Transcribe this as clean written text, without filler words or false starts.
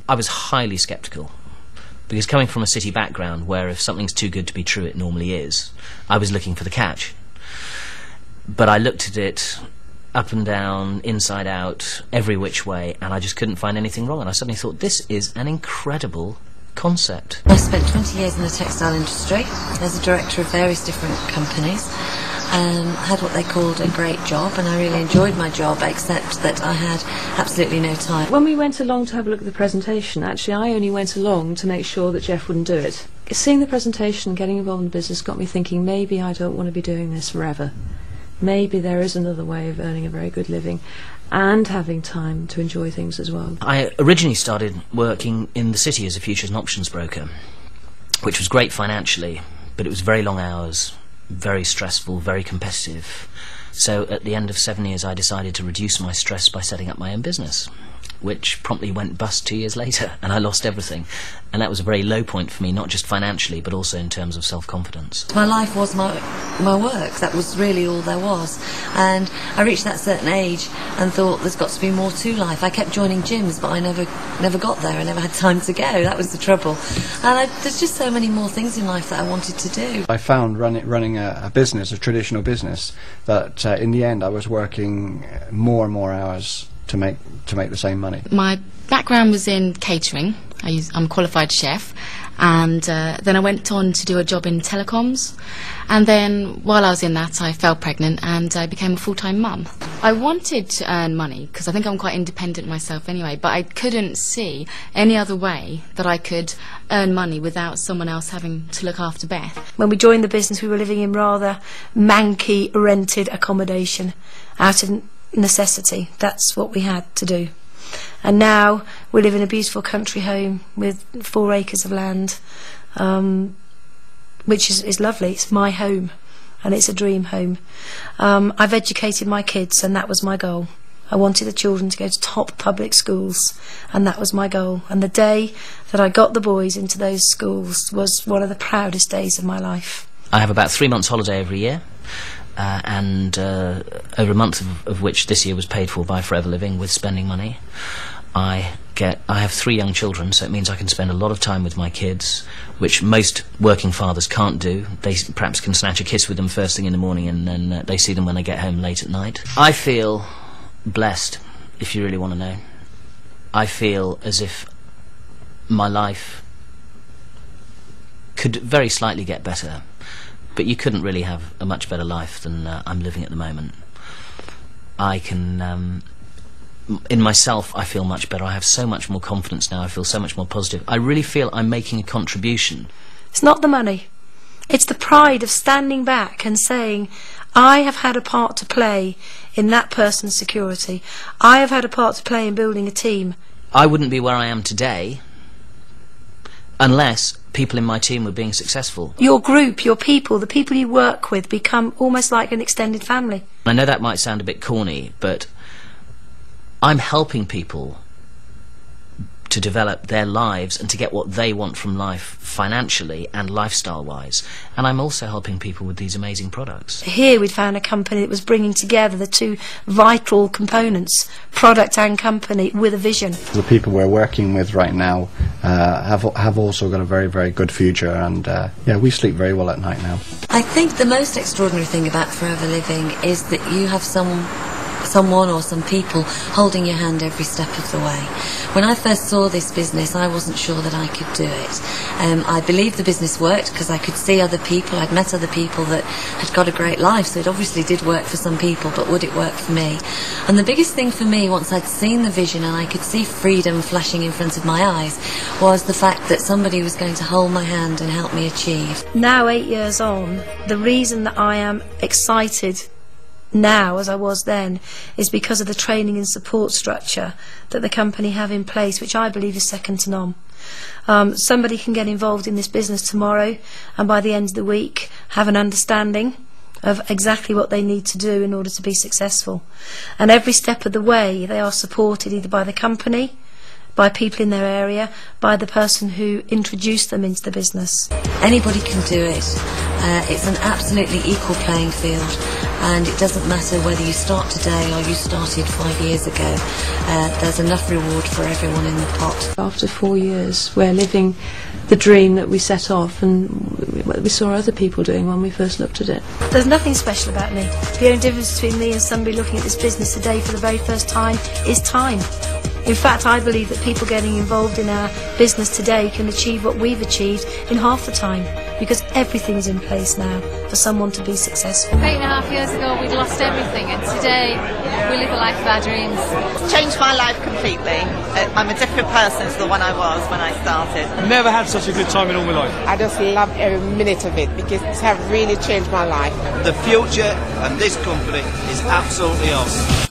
I was highly sceptical, because coming from a city background where if something's too good to be true, it normally is, I was looking for the catch. But I looked at it up and down, inside out, every which way, and I just couldn't find anything wrong. And I suddenly thought, this is an incredible concept. I spent 20 years in the textile industry as a director of various different companies. Had what they called a great job, and I really enjoyed my job, except that I had absolutely no time. When we went along to have a look at the presentation, actually I only went along to make sure that Jeff wouldn't do it. Seeing the presentation, getting involved in the business, got me thinking, maybe I don't want to be doing this forever. Maybe there is another way of earning a very good living and having time to enjoy things as well. I originally started working in the city as a futures and options broker, which was great financially, but it was very long hours, very stressful, very competitive. So at the end of 7 years I decided to reduce my stress by setting up my own business, which promptly went bust 2 years later, and I lost everything. And that was a very low point for me, not just financially but also in terms of self-confidence. My life was my work. That was really all there was. And I reached that certain age and thought there's got to be more to life. I kept joining gyms, but I never got there. I never had time to go. That was the trouble. And there's just so many more things in life that I wanted to do. I found running a business, a traditional business, that in the end I was working more and more hours to make the same money. My background was in catering. I'm a qualified chef, and then I went on to do a job in telecoms, and then while I was in that I fell pregnant and I became a full-time mum. I wanted to earn money because I think I'm quite independent myself anyway, but I couldn't see any other way that I could earn money without someone else having to look after Beth. When we joined the business we were living in rather manky rented accommodation out of necessity. That's what we had to do. And now we live in a beautiful country home with 4 acres of land, which is lovely. It's my home and it's a dream home. I've educated my kids and that was my goal. I wanted the children to go to top public schools and that was my goal. And the day that I got the boys into those schools was one of the proudest days of my life. I have about 3 months holiday every year. And over a month of which this year was paid for by Forever Living with spending money. I have 3 young children, so it means I can spend a lot of time with my kids, which most working fathers can't do. They perhaps can snatch a kiss with them first thing in the morning and then they see them when they get home late at night. I feel blessed, if you really want to know. I feel as if my life could very slightly get better. But you couldn't really have a much better life than I'm living at the moment. I can, in myself, I feel much better. I have so much more confidence now. I feel so much more positive. I really feel I'm making a contribution. It's not the money. It's the pride of standing back and saying, I have had a part to play in that person's security. I have had a part to play in building a team. I wouldn't be where I am today unless people in my team were being successful. Your group, your people, the people you work with become almost like an extended family. I know that might sound a bit corny, but I'm helping people to develop their lives and to get what they want from life financially and lifestyle-wise. And I'm also helping people with these amazing products. Here we'd found a company that was bringing together the 2 vital components, product and company, with a vision. The people we're working with right now have also got a very, very good future, and yeah, we sleep very well at night now. I think the most extraordinary thing about Forever Living is that you have someone or some people holding your hand every step of the way. When I first saw this business, I wasn't sure that I could do it. I believed the business worked because I could see other people. I'd met other people that had got a great life, so it obviously did work for some people, but would it work for me? And the biggest thing for me, once I'd seen the vision and I could see freedom flashing in front of my eyes, was the fact that somebody was going to hold my hand and help me achieve. Now, 8 years on, the reason that I am excited now as I was then is because of the training and support structure that the company have in place, which I believe is second to none. Somebody can get involved in this business tomorrow and by the end of the week have an understanding of exactly what they need to do in order to be successful, and every step of the way they are supported either by the company, by people in their area, by the person who introduced them into the business. Anybody can do it. It's an absolutely equal playing field, and it doesn't matter whether you start today or you started 5 years ago. There's enough reward for everyone in the pot. After 4 years, we're living the dream that we set off and we saw other people doing when we first looked at it. There's nothing special about me. The only difference between me and somebody looking at this business today for the very first time is time. In fact, I believe that people getting involved in our business today can achieve what we've achieved in half the time, because everything's in place now for someone to be successful. 8.5 years ago we'd lost everything, and today we live the life of our dreams. It's changed my life completely. I'm a different person to the one I was when I started. Never had such a good time in all my life. I just love every minute of it because it has really changed my life. The future of this company is absolutely awesome.